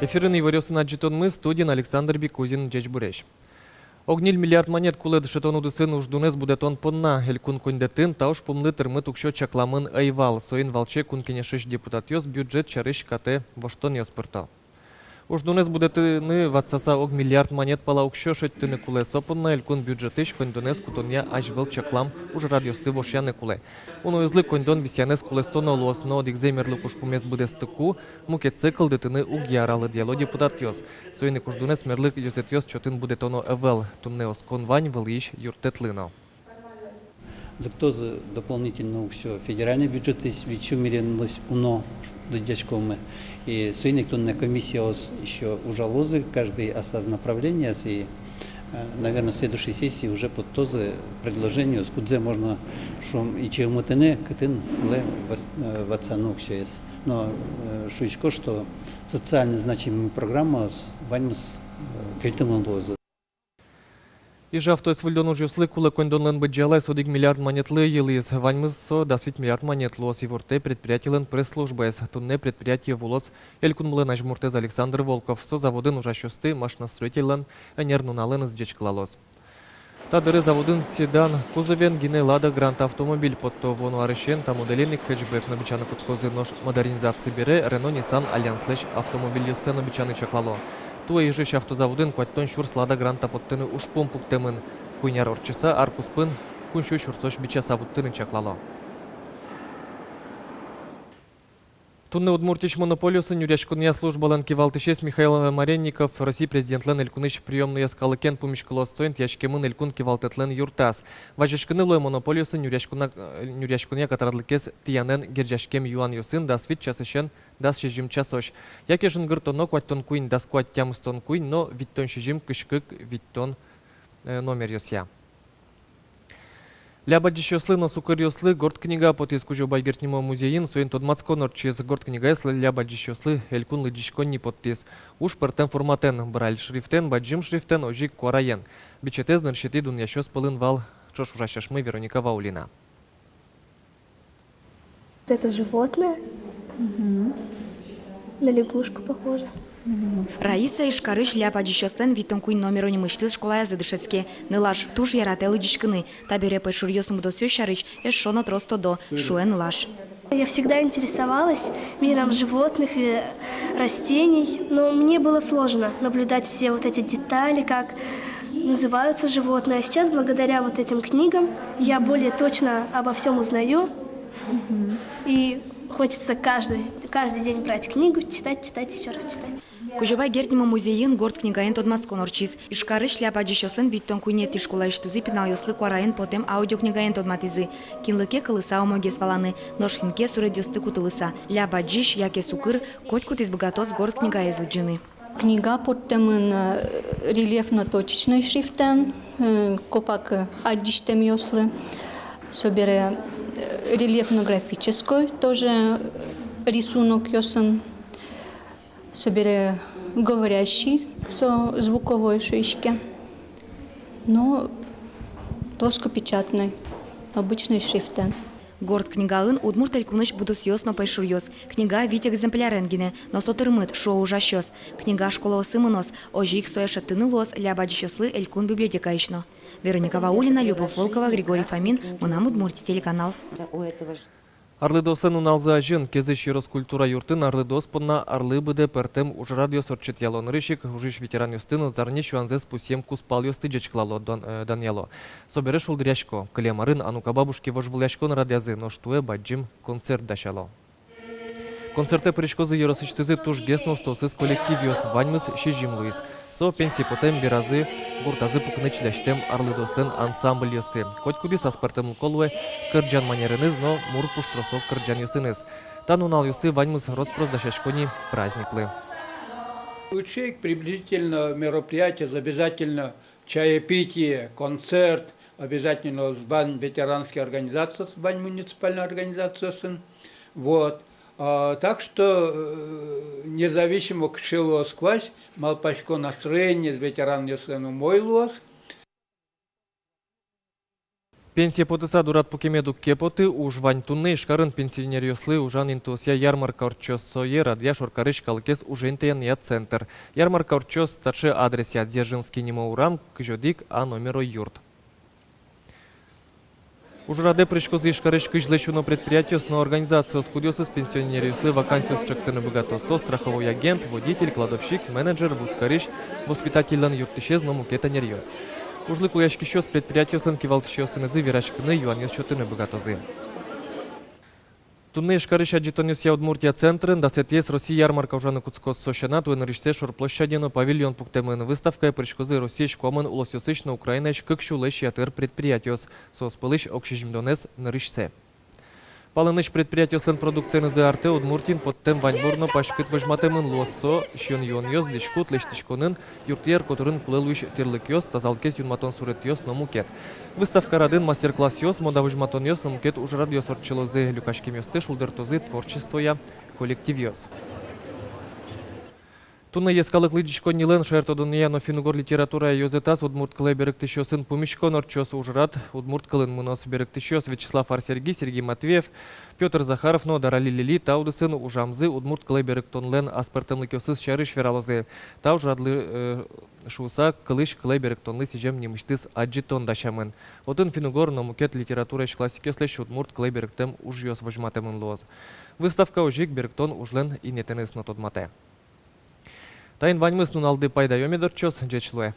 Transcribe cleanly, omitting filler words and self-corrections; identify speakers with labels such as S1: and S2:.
S1: Эфирный варёсын аджитон студин Александр Бекузин Джечбуреш. Огнил миллиард монет кулед шетону дусын уждунес будетон понна, элькун кондетін тауш помны тырмы тукшо чакламын айвал, соин валче кункенешеш депутат ёс бюджет чарыш кате воштон ёс пырта. Уждунес будетыны ватсаса ог миллиард монет пала укшо шеттыны куле сопынна, элькун бюджетыш кондонес кутонья ажвел чаклам уж радиосты вошяны куле. Уну излы кондон висянес кулестона луос, но дикземерлы кушкумес будестыку, муке цикл детыны угьяралы диало депутат ёс. Соины куждунес мерлык ёзет ёс чотын будетоно эвел, тумнеос конвань вылыш юртетлыно.
S2: Тоже дополнительно все федеральный бюджет есть вечу миренлось уно дядячковыми. И сегодня кто-то комиссия еще ужалозы, каждый осаз направления, и, наверное, в следующей сессии уже под тоже предложение, скудзе можно, что и чем это не, катин, ле в оценку все есть. Но шучко, что социально значимая программа с вами с критым лозы.
S1: Ижа авто свыльдон уж юслы кулы кондонлен баджалай содик миллиард монетлы елис. Ваньмыз со дасвить миллиард монетлос и ворте предприятиелен пресс-службес. Тунне предприятие волос элькун млын ажмуртез Александр Волков. Со заводын ужа шосты машиностроителен энернунален из джечклалос. Тадыры заводын седан кузовен гине лада грант автомобиль под то вону арышен та моделенник хэтчбэк на бичаны куцкозы нож модернизации бере Рено Nissan Альянс лэш автомобиль юсцена бичаны чаклало. Туа ежеш автозаводын куаттон шурс лада гранта подтыны уж помпуктемын. Куйняр орчыса аркуспын куншу шурсош бича савуттыны чаклало. Тунны Удмуртич монополиосын юряшкуния службалан кивалтышес Михаил Маренников, Россия президентлен элькуныш приемную скалыкен пумишкало стоин тяжкемын элькун кивалтетлен юртас. Важешкыны лой монополиосын юряшкуния катарадлыкес тиянен герджашкем юан юсын дасвит часышен дас шежим часош. Яке жынгыр тонно куаттон куин дас куат тямыстон куин, но виттон шежим кышкык виттон номер юсья. Лябаджишослы, но сукарьослы, горд книга под искужу байгертнимо музеин, соин тодмацконор через горд книга если лябаджишослы, элькун лыджишконни подтис. Уж пертен форматен, браль шрифтен, баджим шрифтен, ожик куараен. Бичетез наршити дун яшос пылын вал, чош ужащашмы Вероника Ваулина.
S3: Это животное? На лягушку похоже.
S4: Раиса Ишкарыш ляпаджишостен витонкуй номеру не мышлил школая задышецке. Нылаш туш ярателы дишкины. Табере пешур ёсым досю шарыш, эшоно тросто до, шуэн лаш.
S3: Я всегда интересовалась миром животных и растений, но мне было сложно наблюдать все вот эти детали, как называются животные. А сейчас, благодаря вот этим книгам, я более точно обо всем узнаю. И хочется каждый день брать книгу, читать, еще раз читать.
S4: Кужоба гертнима музеин горд книгаен тодмацкон орчиз. Ишкарыш ляпаджишослен виттон куйнет школа иштызы пинал ёслы куараен потем аудиокнигаен тодматизы. Кинлыке кылыса омогес валаны, ношхинке суредёсты кутылыса. Ляпаджиш яке сукыр, котькут из богатос горд книга езлджины.
S5: Книга под темын рельефно-точечной шрифтен, копак аджиштем ёслы, собере рельефно-графической, тоже рисунок ёсын, собере говорящий со звуковой шишки, но плоскопечатной, обычной шрифтен.
S4: Горд книгаын удмурт элькуныш будус ёсно пайшур ёс. Книга вить экземпляренгине, но сотырмыт шо ужащёс. Книга школа осымынос, ожик сояшаттыны лос лябаджишослы элькун библиотека ишно. Вероника Ваулина, Любовь Волкова, Григорий Фомин, Мунам Удмурти, телеканал.
S1: Арлыдосын уналза жын, кезіш Роскультура юртын арлыдос понна арлы быды пертем уж радио сорчет ялон рышик, ужиш ветеран юстын узарни шуанзес пусем куспал юсты джечклало Даньяло. Собере шулдряшко, клемарын анука бабушки вожвляшкон радязы, но штуе баджим концерт дашало. Концерте пришкозы еросычтызы туш гесно стосыз коллективиос ваньмыз шижим луис. Со пенси потем биразы гуртазы пукныч ляштем арлыдосын ансамбль ёсы. Хоть куди саспартым колуэ кырджан манерыныз, но мур пуштросок кырджан ёсыныз. Тан унал ёсы ваньмыз роспрос дашашкони праздниклы.
S6: Учейк приблизительно мероприятие, обязательно чаепитие, концерт, обязательно звань ветеранской организации, звань муниципальной организации. Вот. Так что независимо к шилу сквозь, малпачко настроение с ветераном Йослену мой лос.
S1: Пенсия потыса дурат покемеду кепоты уж вань тунны шкарын пенсионер йослы ужан интуосия ярмарка орчос сое радья шоркарыш калкес ужентен я центр. Ярмарка орчос таче адрес я Дзержинский немаурам кжодик а номеро юрт. Уж раде пришкозы шкарыш кыжлещуно предприятие с организацию скудиосы с пенсионер йослы вакансию с чектыны богатосо, страховой агент, водитель, кладовщик, менеджер, вускарыш, воспитателен юртышез, но мукета нерьез. Ужлык уяшки щос предприятие сынки валтышёсы нызы вирашкыны юаньёс чотыны богатозы. Тунны шкарыш аджитонюс я Удмуртия центрын, да сетес Россия ярмарка ужаны куцкос сощанат, венрышсе шорплощадино павильон пуктемын выставка пришкозы Россия шкомын улосёсыч на Украинач кыкшулыш ятыр предприятиос, соспылыш окшижмдонес нырышсе. Палыныч предприятие слен продукции нызы арте Удмуртин подтем ваньбурно пашкыт выжматемын лоссо, щен юньёс, лишкут, лештишконын, юртьер, которын кулелуиш тирлыкёс, тазалкес юнматон суретёс на мукет. Выставка радын мастер-класс ёс, мода выжматон ёс на мукет уж радиос орчелозы, люкашким ёсты, шулдертозы, творчество я, коллектив ёс. Туна ескалык лыдичко нилен шертодуния, но финугор литература йозетас Удмурт клей беректышёсын пумишко норчос ужрат, Удмурт клын мунос беректышёс Вячеслав Арсергий, Сергей Матвеев, Петр Захаров, но Дарали Лили, таудысын ужамзы Удмурт клей беректонлен аспартемлыкёсыз чарыш вералозы. Тау жрадлы шуса кылыш клей беректонлы сижем немыштыз аджитон дашамын. Отын финугор но мукет литература иш классикёслеш Удмурт клей беректем уж ёс вожматемын лоз. Выставка ужик беректон ужлен и нетенес на тодмате. Тайн ваньмыс нун алды пайда йомедорчос, джечлуэ.